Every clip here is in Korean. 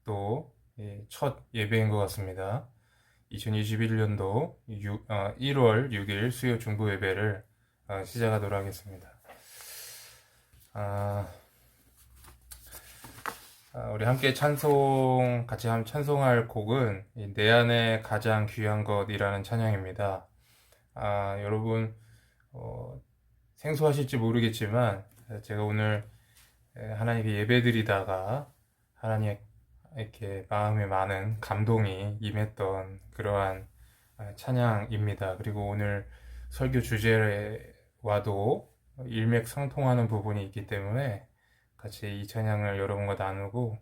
또 첫 예배인 것 같습니다. 2021년도 1월 6일 수요 중보 예배를 시작하도록 하겠습니다. 우리 함께 같이 찬송할 곡은 내 안에 가장 귀한 것이라는 찬양입니다. 여러분 생소하실지 모르겠지만 제가 오늘 하나님께 예배드리다가 하나님 이렇게 마음에 많은 감동이 임했던 그러한 찬양입니다. 그리고 오늘 설교 주제와도 일맥상통하는 부분이 있기 때문에 같이 이 찬양을 여러분과 나누고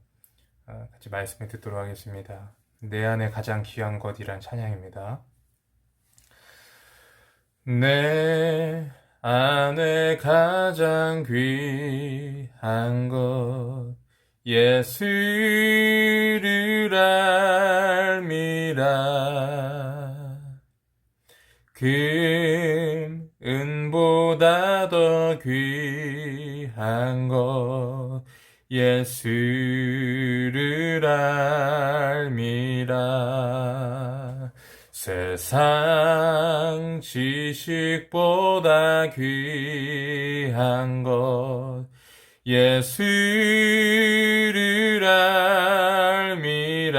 같이 말씀을 듣도록 하겠습니다. 내 안에 가장 귀한 것이란 찬양입니다. 내 안에 가장 귀한 것 예수를 알미라. 금은보다 더 귀한 것 예수를 알미라. 세상 지식보다 귀한 것 예수를 알미라.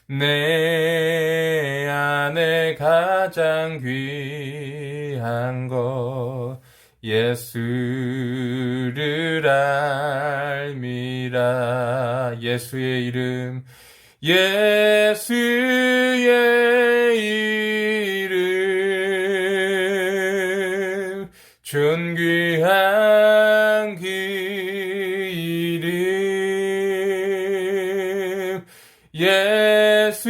내 안에 가장 귀한 것 예수를 알미라. 예수의 이름 존귀한 그 이름 예수의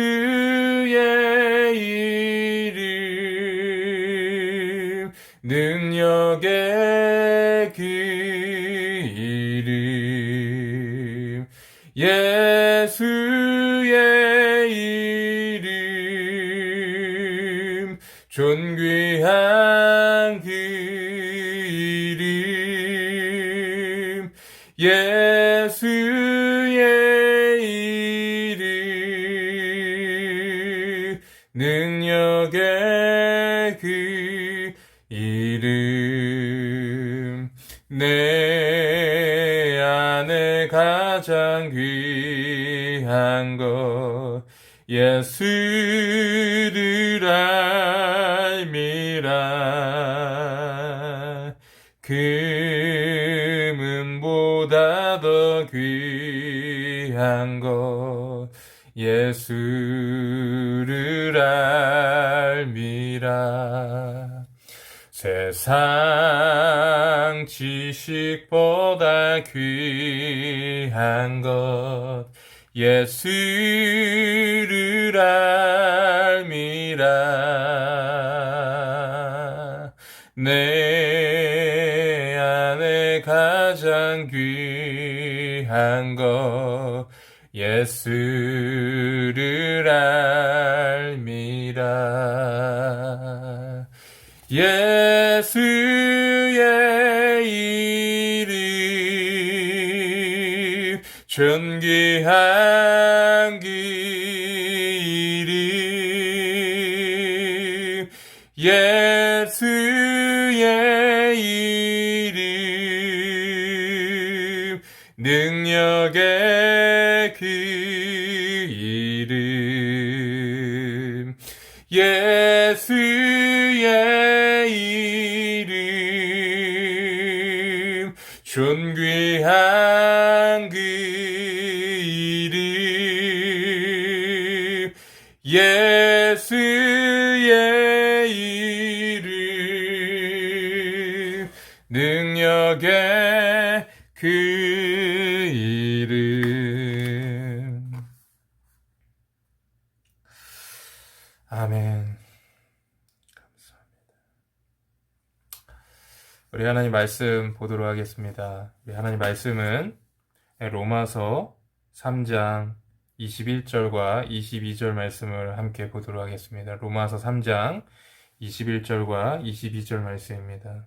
이름 능력의 그 이름 예수의 이름 존귀한 그 이름 예수의 이름 능력의 그 이름 내 안에 가장 귀한 것 예수를 알미라. 금은보다 더 귀한 것 예수를 알미라. 세상 지식보다 귀한 것 예수를 알미라. 내 안에 가장 귀한 것 예수를 알미라. 예수의 이름 존귀한 그 이름 예수의 이름 능력의 그 이름 예수의 이름 존귀한 그 이름 예수의 이름 능력의 그 이름. 아멘. 감사합니다. 우리 하나님 말씀 보도록 하겠습니다. 우리 하나님 말씀은 로마서 3장 21절과 22절 말씀을 함께 보도록 하겠습니다. 로마서 3장 21절과 22절 말씀입니다.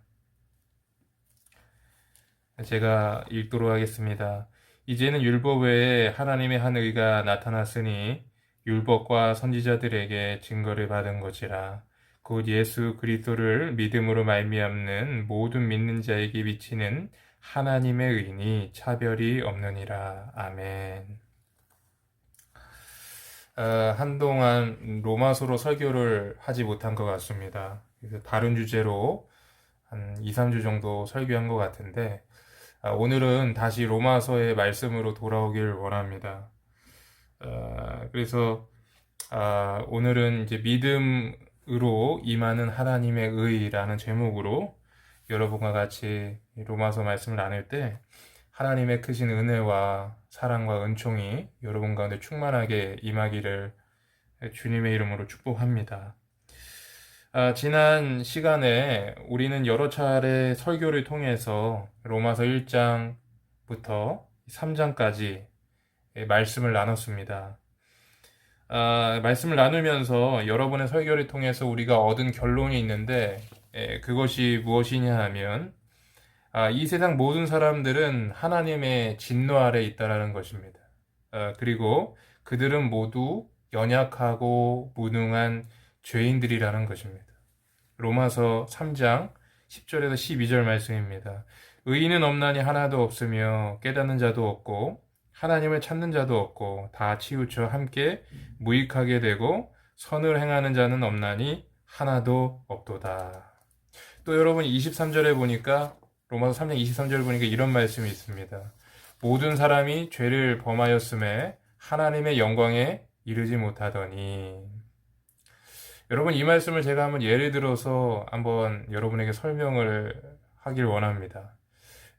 제가 읽도록 하겠습니다. 이제는 율법 외에 하나님의 한 의가 나타났으니 율법과 선지자들에게 증거를 받은 것이라. 곧 예수 그리스도를 믿음으로 말미암는 모든 믿는 자에게 비치는 하나님의 의니 차별이 없느니라. 아멘. 한동안 로마서로 설교를 하지 못한 것 같습니다. 그래서 다른 주제로 한 2, 3주 정도 설교한 것 같은데, 오늘은 다시 로마서의 말씀으로 돌아오길 원합니다. 그래서 오늘은 이제 믿음으로 임하는 하나님의 의라는 제목으로 여러분과 같이 로마서 말씀을 나눌 때 하나님의 크신 은혜와 사랑과 은총이 여러분 가운데 충만하게 임하기를 주님의 이름으로 축복합니다. 지난 시간에 우리는 여러 차례 설교를 통해서 로마서 1장부터 3장까지 말씀을 나눴습니다. 말씀을 나누면서 여러분의 설교를 통해서 우리가 얻은 결론이 있는데, 그것이 무엇이냐 하면 이 세상 모든 사람들은 하나님의 진노 아래 있다라는 것입니다. 그리고 그들은 모두 연약하고 무능한 죄인들이라는 것입니다. 로마서 3장 10절에서 12절 말씀입니다. 의인은 없나니 하나도 없으며 깨닫는 자도 없고 하나님을 찾는 자도 없고 다 치우쳐 함께 무익하게 되고 선을 행하는 자는 없나니 하나도 없도다. 또 여러분 23절에 보니까 로마서 3장 23절에 보니까 이런 말씀이 있습니다. 모든 사람이 죄를 범하였음에 하나님의 영광에 이르지 못하더니. 여러분 이 말씀을 제가 한번 예를 들어서 한번 여러분에게 설명을 하길 원합니다.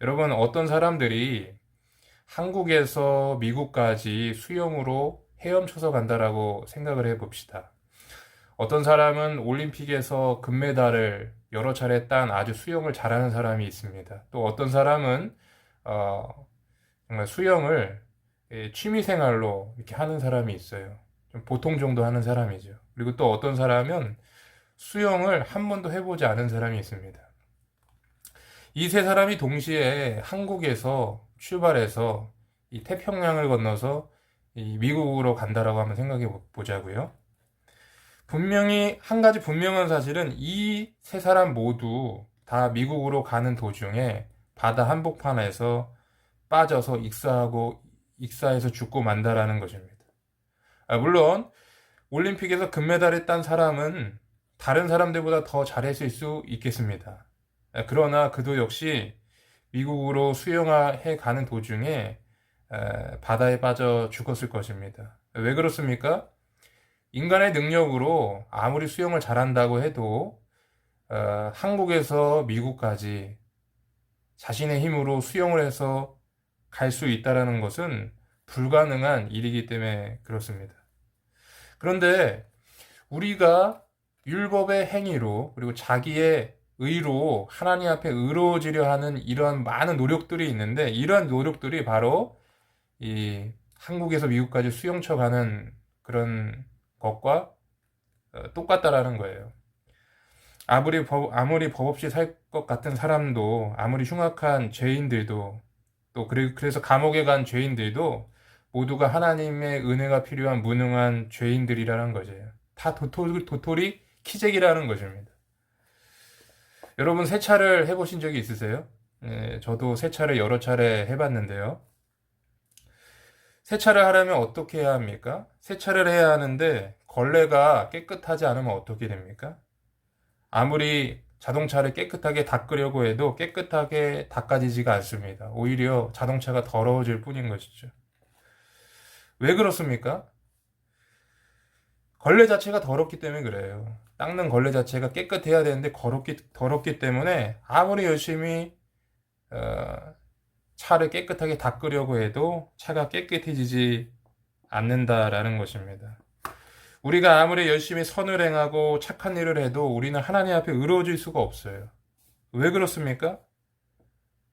여러분 어떤 사람들이 한국에서 미국까지 수영으로 헤엄쳐서 간다라고 생각을 해봅시다. 어떤 사람은 올림픽에서 금메달을 여러 차례 딴 아주 수영을 잘하는 사람이 있습니다. 또 어떤 사람은 정말 수영을 취미생활로 이렇게 하는 사람이 있어요. 좀 보통 정도 하는 사람이죠. 그리고 또 어떤 사람은 수영을 한 번도 해보지 않은 사람이 있습니다. 이 세 사람이 동시에 한국에서 출발해서 이 태평양을 건너서 이 미국으로 간다라고 한번 생각해 보자고요. 분명히 한 가지 분명한 사실은 이 세 사람 모두 다 미국으로 가는 도중에 바다 한복판에서 빠져서 익사해서 죽고 만다라는 것입니다. 물론 올림픽에서 금메달을 딴 사람은 다른 사람들보다 더 잘했을 수 있겠습니다. 그러나 그도 역시 미국으로 수영해 가는 도중에 바다에 빠져 죽었을 것입니다. 왜 그렇습니까? 인간의 능력으로 아무리 수영을 잘한다고 해도 한국에서 미국까지 자신의 힘으로 수영을 해서 갈 수 있다는 것은 불가능한 일이기 때문에 그렇습니다. 그런데 우리가 율법의 행위로 그리고 자기의 의로 하나님 앞에 의로워지려 하는 이러한 많은 노력들이 있는데, 이러한 노력들이 바로 이 한국에서 미국까지 수영쳐 가는 그런 것과 똑같다라는 거예요. 아무리 법 없이 살 것 같은 사람도, 아무리 흉악한 죄인들도, 또 그래서 감옥에 간 죄인들도 모두가 하나님의 은혜가 필요한 무능한 죄인들이라는 거죠. 다 도토리 키재기라는 것입니다. 여러분 세차를 해보신 적이 있으세요? 저도 세차를 여러 차례 해봤는데요. 세차를 하려면 어떻게 해야 합니까? 세차를 해야 하는데 걸레가 깨끗하지 않으면 어떻게 됩니까? 아무리 자동차를 깨끗하게 닦으려고 해도 깨끗하게 닦아지지가 않습니다. 오히려 자동차가 더러워질 뿐인 것이죠. 왜 그렇습니까? 걸레 자체가 더럽기 때문에 그래요. 닦는 걸레 자체가 깨끗해야 되는데 더럽기 때문에 아무리 열심히 차를 깨끗하게 닦으려고 해도 차가 깨끗해지지 않는다라는 것입니다. 우리가 아무리 열심히 선을 행하고 착한 일을 해도 우리는 하나님 앞에 의로워질 수가 없어요. 왜 그렇습니까?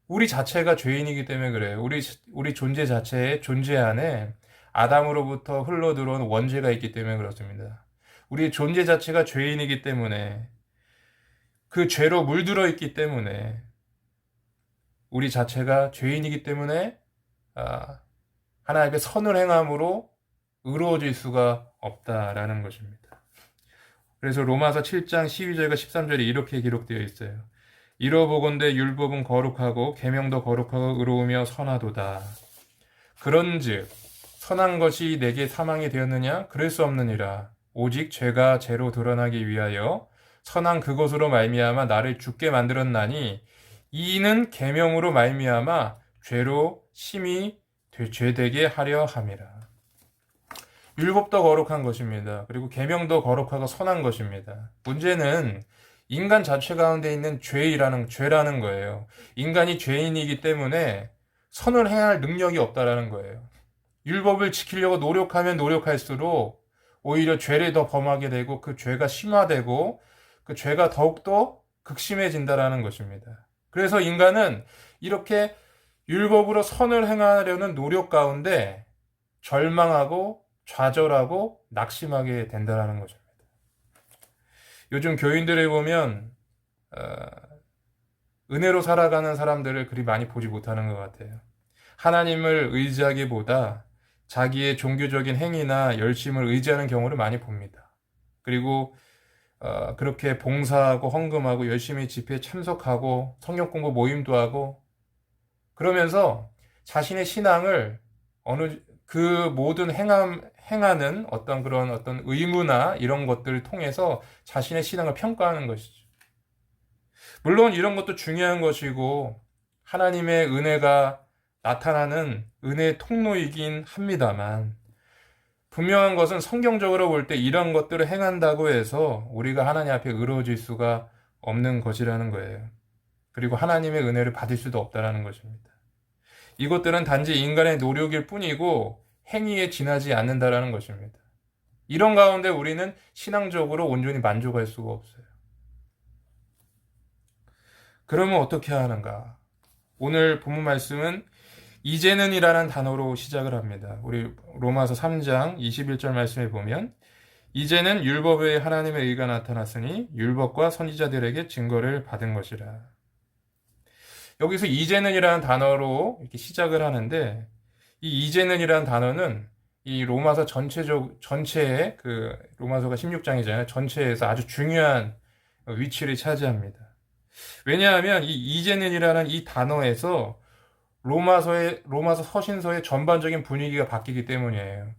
우리 자체가 죄인이기 때문에 그래요. 우리 존재 자체의 존재 안에 아담으로부터 흘러들어온 원죄가 있기 때문에 그렇습니다. 우리 존재 자체가 죄인이기 때문에, 그 죄로 물들어 있기 때문에, 우리 자체가 죄인이기 때문에 하나님 앞에 선을 행함으로 의로워질 수가 없다라는 것입니다. 그래서 로마서 7장 12절과 13절에 이렇게 기록되어 있어요. 이러보건대 율법은 거룩하고 계명도 거룩하고 의로우며 선하도다. 그런즉 선한 것이 내게 사망이 되었느냐? 그럴 수 없느니라. 오직 죄가 죄로 드러나기 위하여 선한 그것으로 말미암아 나를 죽게 만들었나니 이는 계명으로 말미암아 죄로 심히 죄되게 하려 함이라. 율법도 거룩한 것입니다. 그리고 계명도 거룩하고 선한 것입니다. 문제는 인간 자체 가운데 있는 죄라는 거예요. 인간이 죄인이기 때문에 선을 행할 능력이 없다라는 거예요. 율법을 지키려고 노력하면 노력할수록 오히려 죄를 더 범하게 되고 그 죄가 심화되고 그 죄가 더욱더 극심해진다라는 것입니다. 그래서 인간은 이렇게 율법으로 선을 행하려는 노력 가운데 절망하고 좌절하고 낙심하게 된다라는 것입니다. 요즘 교인들을 보면 은혜로 살아가는 사람들을 그리 많이 보지 못하는 것 같아요. 하나님을 의지하기보다 자기의 종교적인 행위나 열심을 의지하는 경우를 많이 봅니다. 그리고 그렇게 봉사하고 헌금하고 열심히 집회에 참석하고 성경 공부 모임도 하고 그러면서 자신의 신앙을 그 모든 행하는 어떤 의무나 이런 것들을 통해서 자신의 신앙을 평가하는 것이죠. 물론 이런 것도 중요한 것이고 하나님의 은혜가 나타나는 은혜의 통로이긴 합니다만 분명한 것은 성경적으로 볼 때 이런 것들을 행한다고 해서 우리가 하나님 앞에 의로워질 수가 없는 것이라는 거예요. 그리고 하나님의 은혜를 받을 수도 없다는 것입니다. 이것들은 단지 인간의 노력일 뿐이고 행위에 지나지 않는다라는 것입니다. 이런 가운데 우리는 신앙적으로 온전히 만족할 수가 없어요. 그러면 어떻게 하는가? 오늘 본문 말씀은 이제는이라는 단어로 시작을 합니다. 우리 로마서 3장 21절 말씀에 보면 이제는 율법 외에 하나님의 의가 나타났으니 율법과 선지자들에게 증거를 받은 것이라. 여기서 이제는이라는 단어로 이렇게 시작을 하는데 이 이제는이라는 단어는 이 로마서 전체의 그 로마서가 16장이잖아요. 전체에서 아주 중요한 위치를 차지합니다. 왜냐하면 이 이제는이라는 이 단어에서 로마서 서신서의 전반적인 분위기가 바뀌기 때문이에요.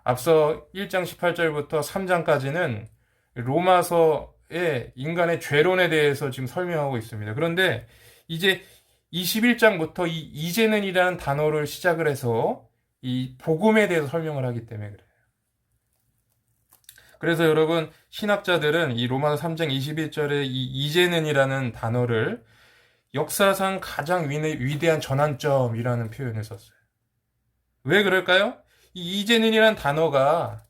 앞서 1장 18절부터 3장까지는 로마서의 인간의 죄론에 대해서 지금 설명하고 있습니다. 그런데 이제 21장부터 이 이제는이라는 단어를 시작을 해서 이 복음에 대해서 설명을 하기 때문에 그래요. 그래서 여러분 신학자들은 이 로마서 3장 21절에 이 이제는이라는 단어를 역사상 가장 위대한 전환점이라는 표현을 썼어요. 왜 그럴까요? 이 이제는이라는 단어가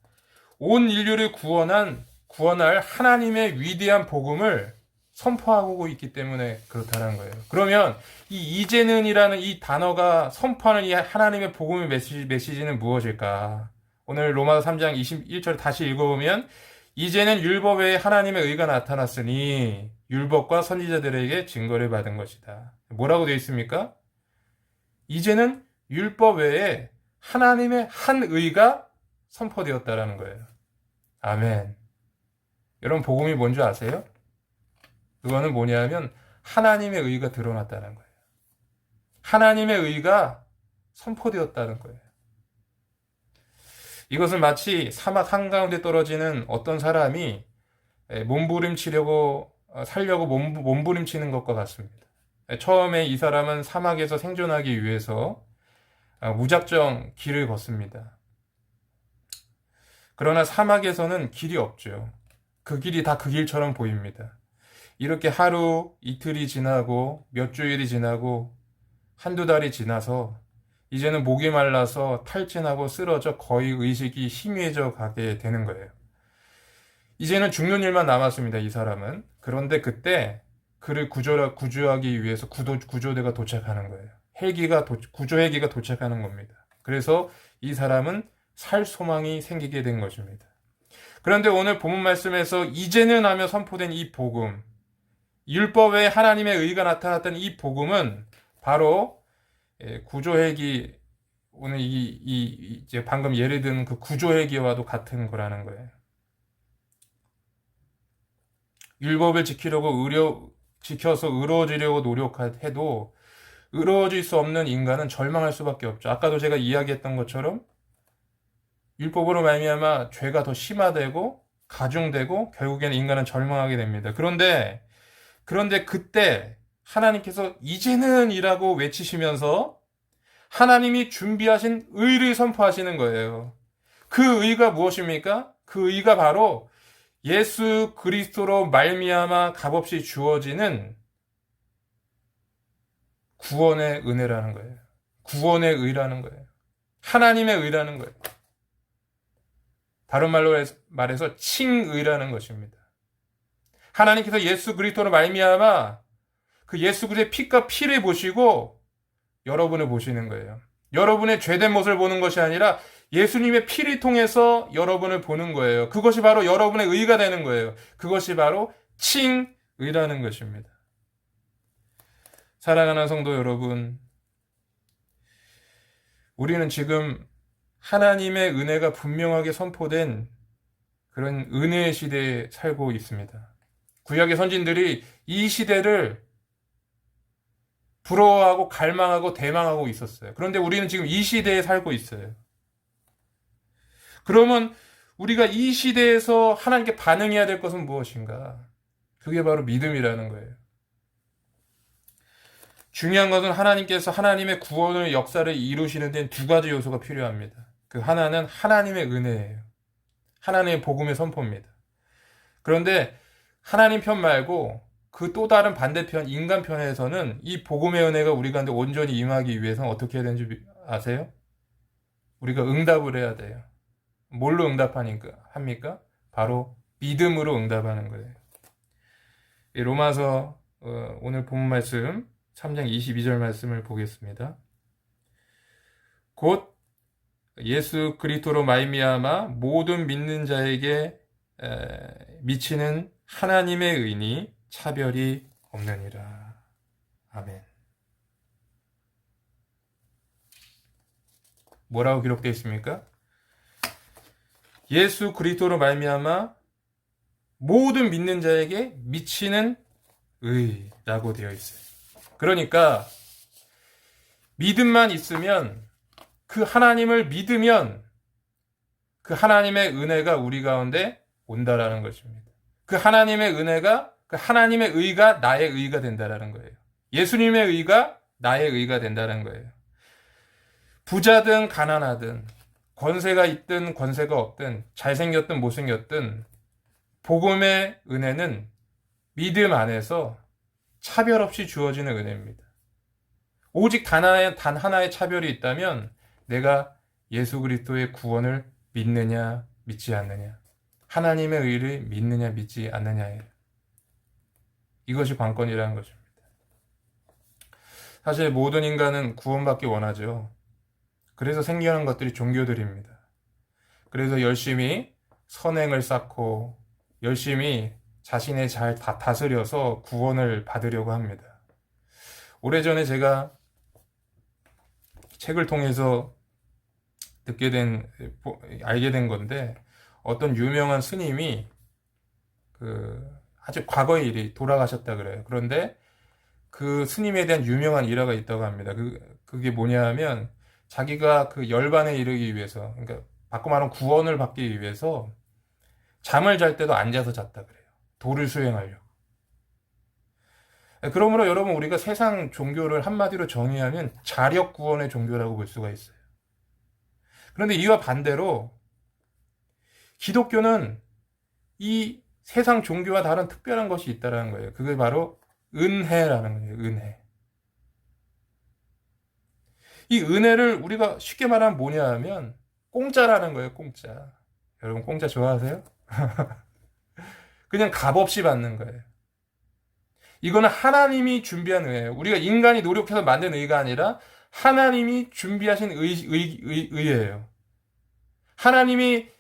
온 인류를 구원할 하나님의 위대한 복음을 선포하고 있기 때문에 그렇다는 거예요. 그러면 이 이제는이라는 이 단어가 선포하는 이 하나님의 복음의 메시지는 무엇일까? 오늘 로마서 3장 21절 다시 읽어보면 이제는 율법 외에 하나님의 의가 나타났으니 율법과 선지자들에게 증거를 받은 것이다. 뭐라고 되어 있습니까? 이제는 율법 외에 하나님의 한 의가 선포되었다라는 거예요. 아멘. 여러분 복음이 뭔지 아세요? 그거는 뭐냐면 하나님의 의가 드러났다는 거예요. 하나님의 의가 선포되었다는 거예요. 이것은 마치 사막 한가운데 떨어지는 어떤 사람이 살려고 몸부림치는 것과 같습니다. 처음에 이 사람은 사막에서 생존하기 위해서 무작정 길을 걷습니다. 그러나 사막에서는 길이 없죠. 그 길이 다 그 길처럼 보입니다. 이렇게 하루, 이틀이 지나고 몇 주일이 지나고 한두 달이 지나서 이제는 목이 말라서 탈진하고 쓰러져 거의 의식이 희미해져 가게 되는 거예요. 이제는 죽는 일만 남았습니다, 이 사람은. 그런데 그때 그를 구조하기 위해서 구조대가 도착하는 거예요. 구조 헬기가 도착하는 겁니다. 그래서 이 사람은 살 소망이 생기게 된 것입니다. 그런데 오늘 본문 말씀에서 이제는 하며 선포된 이 복음, 율법에 하나님의 의가 나타났던 이 복음은 바로 구조 헬기 오늘 이제 방금 예를 든 그 구조회계와도 같은 거라는 거예요. 율법을 지켜서 의로워지려고 노력해도 의로워질 수 없는 인간은 절망할 수밖에 없죠. 아까도 제가 이야기했던 것처럼 율법으로 말미암아 죄가 더 심화되고 가중되고 결국에는 인간은 절망하게 됩니다. 그런데 그때 하나님께서 이제는 이라고 외치시면서 하나님이 준비하신 의를 선포하시는 거예요. 그 의가 무엇입니까? 그 의가 바로 예수 그리스도로 말미암아 값없이 주어지는 구원의 은혜라는 거예요. 구원의 의라는 거예요. 하나님의 의라는 거예요. 다른 말로 말해서 칭의라는 것입니다. 하나님께서 예수 그리스도로 말미암아 그 예수 그리스도의 피가 피를 보시고 여러분을 보시는 거예요. 여러분의 죄된 모습을 보는 것이 아니라 예수님의 피를 통해서 여러분을 보는 거예요. 그것이 바로 여러분의 의가 되는 거예요. 그것이 바로 칭의라는 것입니다. 사랑하는 성도 여러분, 우리는 지금 하나님의 은혜가 분명하게 선포된 그런 은혜의 시대에 살고 있습니다. 구약의 선진들이 이 시대를 부러워하고 갈망하고 대망하고 있었어요. 그런데 우리는 지금 이 시대에 살고 있어요. 그러면 우리가 이 시대에서 하나님께 반응해야 될 것은 무엇인가? 그게 바로 믿음이라는 거예요. 중요한 것은 하나님께서 하나님의 구원의 역사를 이루시는 데는 두 가지 요소가 필요합니다. 그 하나는 하나님의 은혜예요. 하나님의 복음의 선포입니다. 그런데 하나님 편 말고 그 또 다른 반대편 인간 편에서는 이 복음의 은혜가 우리 가운데 온전히 임하기 위해서는 어떻게 해야 되는지 아세요? 우리가 응답을 해야 돼요. 뭘로 합니까? 바로 믿음으로 응답하는 거예요. 로마서 오늘 본 말씀 3장 22절 말씀을 보겠습니다. 곧 예수 그리스도로 말미암아 모든 믿는 자에게 미치는 하나님의 의니 차별이 없느니라. 아멘. 뭐라고 기록되어 있습니까? 예수 그리스도로 말미암아 모든 믿는 자에게 미치는 의라고 되어 있어요. 그러니까 믿음만 있으면 그 하나님을 믿으면 그 하나님의 은혜가 우리 가운데 온다라는 것입니다. 그 하나님의 은혜가 그 하나님의 의가 나의 의가 된다라는 거예요. 예수님의 의가 나의 의가 된다는 거예요. 부자든 가난하든 권세가 있든 권세가 없든 잘생겼든 못생겼든 복음의 은혜는 믿음 안에서 차별 없이 주어지는 은혜입니다. 오직 단 하나의 차별이 있다면 내가 예수 그리스도의 구원을 믿느냐 믿지 않느냐, 하나님의 의를 믿느냐 믿지 않느냐예요. 이것이 관건이라는 것입니다. 사실 모든 인간은 구원받기 원하죠. 그래서 생겨난 것들이 종교들입니다. 그래서 열심히 선행을 쌓고 열심히 자신의 잘 다스려서 구원을 받으려고 합니다. 오래전에 제가 책을 통해서 알게 된 건데, 어떤 유명한 스님이 아주 과거의 일이 돌아가셨다 그래요. 그런데 그 스님에 대한 유명한 일화가 있다고 합니다. 그게 뭐냐 하면 자기가 그 열반에 이르기 위해서, 그러니까 바꿔 말하면 구원을 받기 위해서 잠을 잘 때도 앉아서 잤다 그래요. 도를 수행하려고. 그러므로 여러분, 우리가 세상 종교를 한마디로 정의하면 자력 구원의 종교라고 볼 수가 있어요. 그런데 이와 반대로 기독교는 이 세상 종교와 다른 특별한 것이 있다는 거예요. 그게 바로 은혜라는 거예요. 은혜. 이 은혜를 우리가 쉽게 말하면 뭐냐 하면 공짜라는 거예요. 공짜. 여러분 공짜 좋아하세요? 그냥 값없이 받는 거예요. 이거는 하나님이 준비한 의예요. 우리가 인간이 노력해서 만든 의가 아니라 하나님이 준비하신 의예요. 하나님이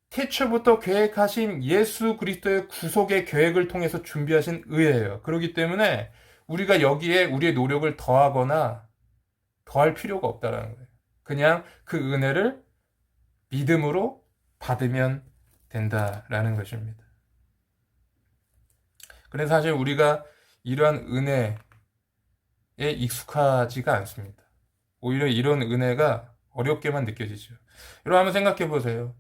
태초부터 계획하신 예수 그리스도의 구속의 계획을 통해서 준비하신 의예요. 그렇기 때문에 우리가 여기에 우리의 노력을 더하거나 더할 필요가 없다는 거예요. 그냥 그 은혜를 믿음으로 받으면 된다라는 것입니다. 그래서 사실 우리가 이러한 은혜에 익숙하지가 않습니다. 오히려 이런 은혜가 어렵게만 느껴지죠. 여러분 한번 생각해 보세요.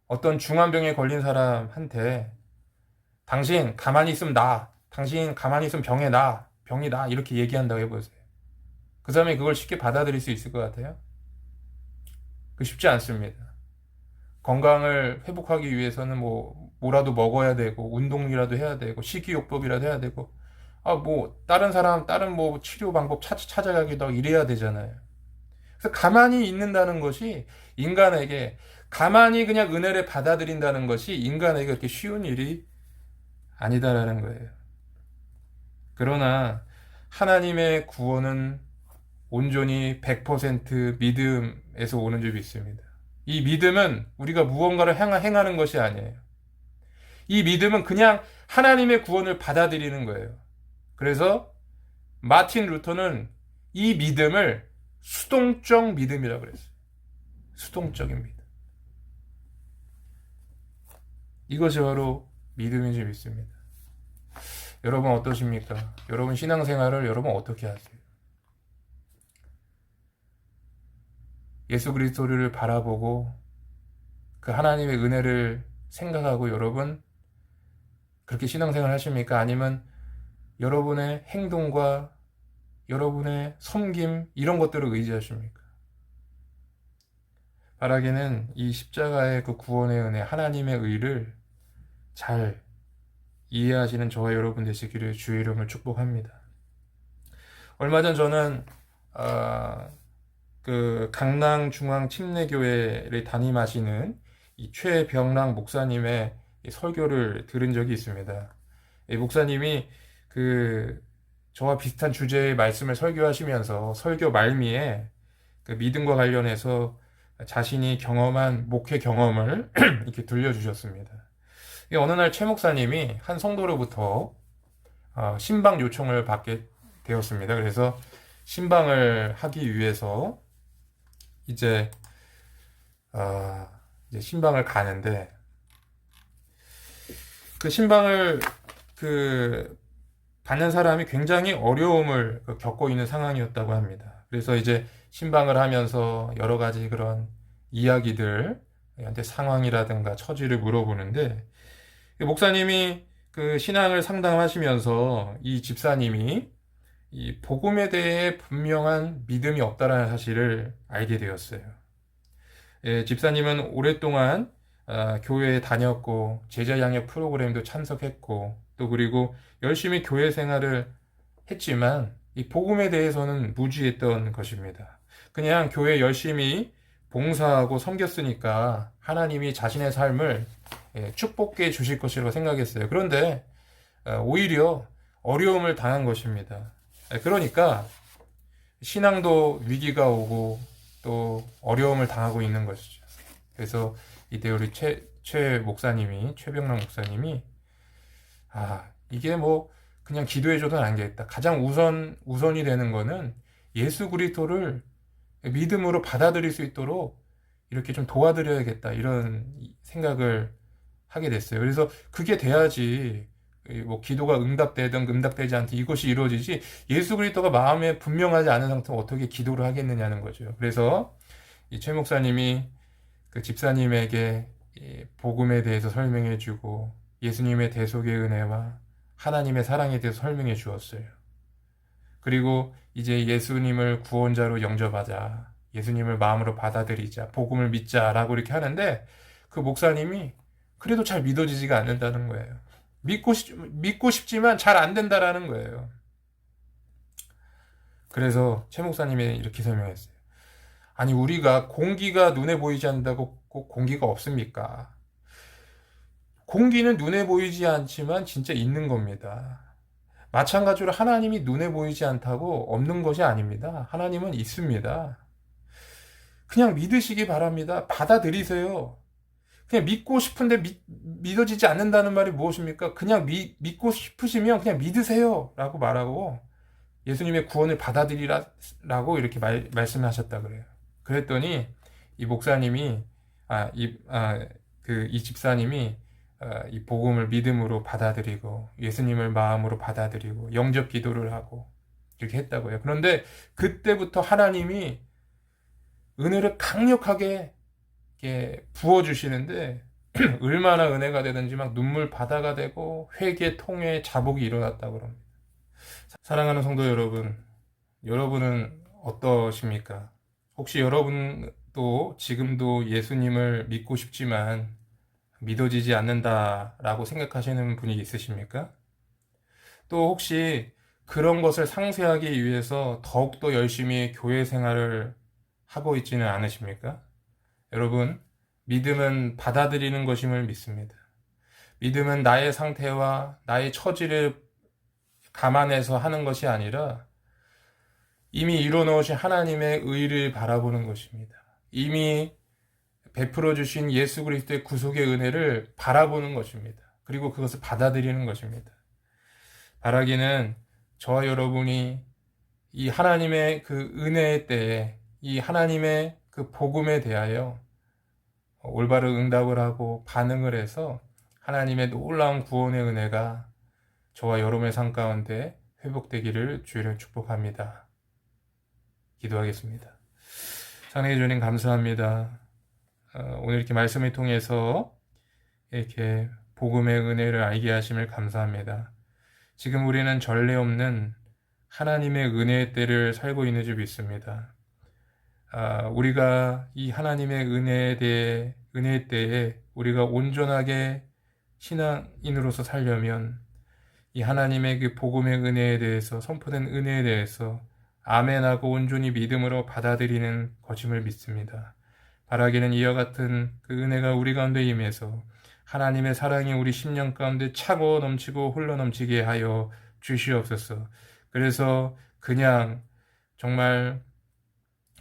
어떤 중환병에 걸린 사람한테 당신 가만히 있으면 당신 가만히 있으면 병이 나 이렇게 얘기한다고 해보세요. 그 사람이 그걸 쉽게 받아들일 수 있을 것 같아요? 그 쉽지 않습니다. 건강을 회복하기 위해서는 뭐라도 먹어야 되고 운동이라도 해야 되고 식이요법이라도 해야 되고 다른 치료 방법 찾아가기도 하고 이래야 되잖아요. 그래서 가만히 있는다는 것이 인간에게 가만히 그냥 은혜를 받아들인다는 것이 인간에게 그렇게 쉬운 일이 아니다라는 거예요. 그러나 하나님의 구원은 온전히 100% 믿음에서 오는 줄이 있습니다. 이 믿음은 우리가 무언가를 행하는 것이 아니에요. 이 믿음은 그냥 하나님의 구원을 받아들이는 거예요. 그래서 마틴 루터는 이 믿음을 수동적 믿음이라고 그랬어요. 수동적인 믿음. 이것이 바로 믿음인 줄 믿습니다. 여러분 어떠십니까? 여러분 신앙생활을 여러분 어떻게 하세요? 예수 그리스도를 바라보고 그 하나님의 은혜를 생각하고 여러분 그렇게 신앙생활 하십니까? 아니면 여러분의 행동과 여러분의 섬김 이런 것들을 의지하십니까? 바라기는 이 십자가의 그 구원의 은혜, 하나님의 의를 잘 이해하시는 저와 여러분 되시기를 주의 이름을 축복합니다. 얼마 전 저는 그 강낭중앙침례교회를 담임하시는 이 최병랑 목사님의 설교를 들은 적이 있습니다. 이 목사님이 저와 비슷한 주제의 말씀을 설교하시면서 설교 말미에 그 믿음과 관련해서 자신이 경험한 목회 경험을 이렇게 들려주셨습니다. 어느 날 최 목사님이 한 성도로부터 신방 요청을 받게 되었습니다. 그래서 신방을 하기 위해서 이제 신방을 가는데 그 신방을 받는 사람이 굉장히 어려움을 겪고 있는 상황이었다고 합니다. 그래서 이제 신방을 하면서 여러 가지 그런 이야기들, 상황이라든가 처지를 물어보는데 목사님이 그 신앙을 상담하시면서 이 집사님이 이 복음에 대해 분명한 믿음이 없다라는 사실을 알게 되었어요. 집사님은 오랫동안 교회에 다녔고 제자 양육 프로그램도 참석했고 또 그리고 열심히 교회 생활을 했지만 이 복음에 대해서는 무지했던 것입니다. 그냥 교회 열심히 봉사하고 섬겼으니까 하나님이 자신의 삶을 축복해 주실 것이라고 생각했어요. 그런데 오히려 어려움을 당한 것입니다. 그러니까 신앙도 위기가 오고 또 어려움을 당하고 있는 것이죠. 그래서 이때 우리 최병랑 목사님이 이게 그냥 기도해줘도 안 되겠다. 가장 우선이 되는 거는 예수 그리스도를 믿음으로 받아들일 수 있도록 이렇게 좀 도와드려야겠다. 이런 생각을 하게 됐어요. 그래서 그게 돼야지 기도가 응답되든 응답되지 않든 이것이 이루어지지 예수 그리스도가 마음에 분명하지 않은 상태로 어떻게 기도를 하겠느냐는 거죠. 그래서 이 최 목사님이 그 집사님에게 복음에 대해서 설명해 주고 예수님의 대속의 은혜와 하나님의 사랑에 대해서 설명해 주었어요. 그리고 이제 예수님을 구원자로 영접하자, 예수님을 마음으로 받아들이자, 복음을 믿자라고 이렇게 하는데 그 목사님이 그래도 잘 믿어지지가 않는다는 거예요. 믿고 싶지만 잘 안 된다라는 거예요. 그래서 최 목사님이 이렇게 설명했어요. 아니 우리가 공기가 눈에 보이지 않는다고 꼭 공기가 없습니까? 공기는 눈에 보이지 않지만 진짜 있는 겁니다. 마찬가지로 하나님이 눈에 보이지 않다고 없는 것이 아닙니다. 하나님은 있습니다. 그냥 믿으시기 바랍니다. 받아들이세요. 그냥 믿고 싶은데 믿어지지 않는다는 말이 무엇입니까? 그냥 믿고 싶으시면 그냥 믿으세요 라고 말하고 예수님의 구원을 받아들이라고 이렇게 말씀하셨다 그래요. 그랬더니 이 목사님이 이 집사님이 이 복음을 믿음으로 받아들이고 예수님을 마음으로 받아들이고 영접 기도를 하고 이렇게 했다고요. 그런데 그때부터 하나님이 은혜를 강력하게 이렇게 부어주시는데 얼마나 은혜가 되든지 막 눈물 바다가 되고 회개, 통회, 자복이 일어났다고 합니다. 사랑하는 성도 여러분, 여러분은 어떠십니까? 혹시 여러분도 지금도 예수님을 믿고 싶지만 믿어지지 않는다라고 생각하시는 분이 있으십니까? 또 혹시 그런 것을 상쇄하기 위해서 더욱더 열심히 교회 생활을 하고 있지는 않으십니까? 여러분, 믿음은 받아들이는 것임을 믿습니다. 믿음은 나의 상태와 나의 처지를 감안해서 하는 것이 아니라 이미 이루어놓으신 하나님의 의를 바라보는 것입니다. 이미 베풀어 주신 예수 그리스도의 구속의 은혜를 바라보는 것입니다. 그리고 그것을 받아들이는 것입니다. 바라기는 저와 여러분이 이 하나님의 그 은혜의 때에 이 하나님의 그 복음에 대하여 올바른 응답을 하고 반응을 해서 하나님의 놀라운 구원의 은혜가 저와 여러분의 삶 가운데 회복되기를 주의를 축복합니다. 기도하겠습니다. 사랑해 주님 감사합니다. 오늘 이렇게 말씀을 통해서 이렇게 복음의 은혜를 알게 하심을 감사합니다. 지금 우리는 전례 없는 하나님의 은혜의 때를 살고 있는 줄 믿습니다. 우리가 이 하나님의 은혜의 때에 우리가 온전하게 신앙인으로서 살려면 이 하나님의 그 복음의 은혜에 대해서 선포된 은혜에 대해서 아멘하고 온전히 믿음으로 받아들이는 것임을 믿습니다. 바라기는 이와 같은 그 은혜가 우리 가운데 임해서 하나님의 사랑이 우리 심령 가운데 차고 넘치고 흘러 넘치게 하여 주시옵소서. 그래서 그냥 정말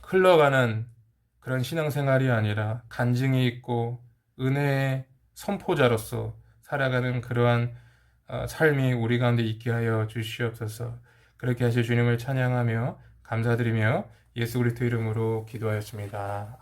흘러가는 그런 신앙생활이 아니라 간증이 있고 은혜의 선포자로서 살아가는 그러한 삶이 우리 가운데 있게 하여 주시옵소서. 그렇게 하실 주님을 찬양하며 감사드리며 예수 그리스도 이름으로 기도하였습니다.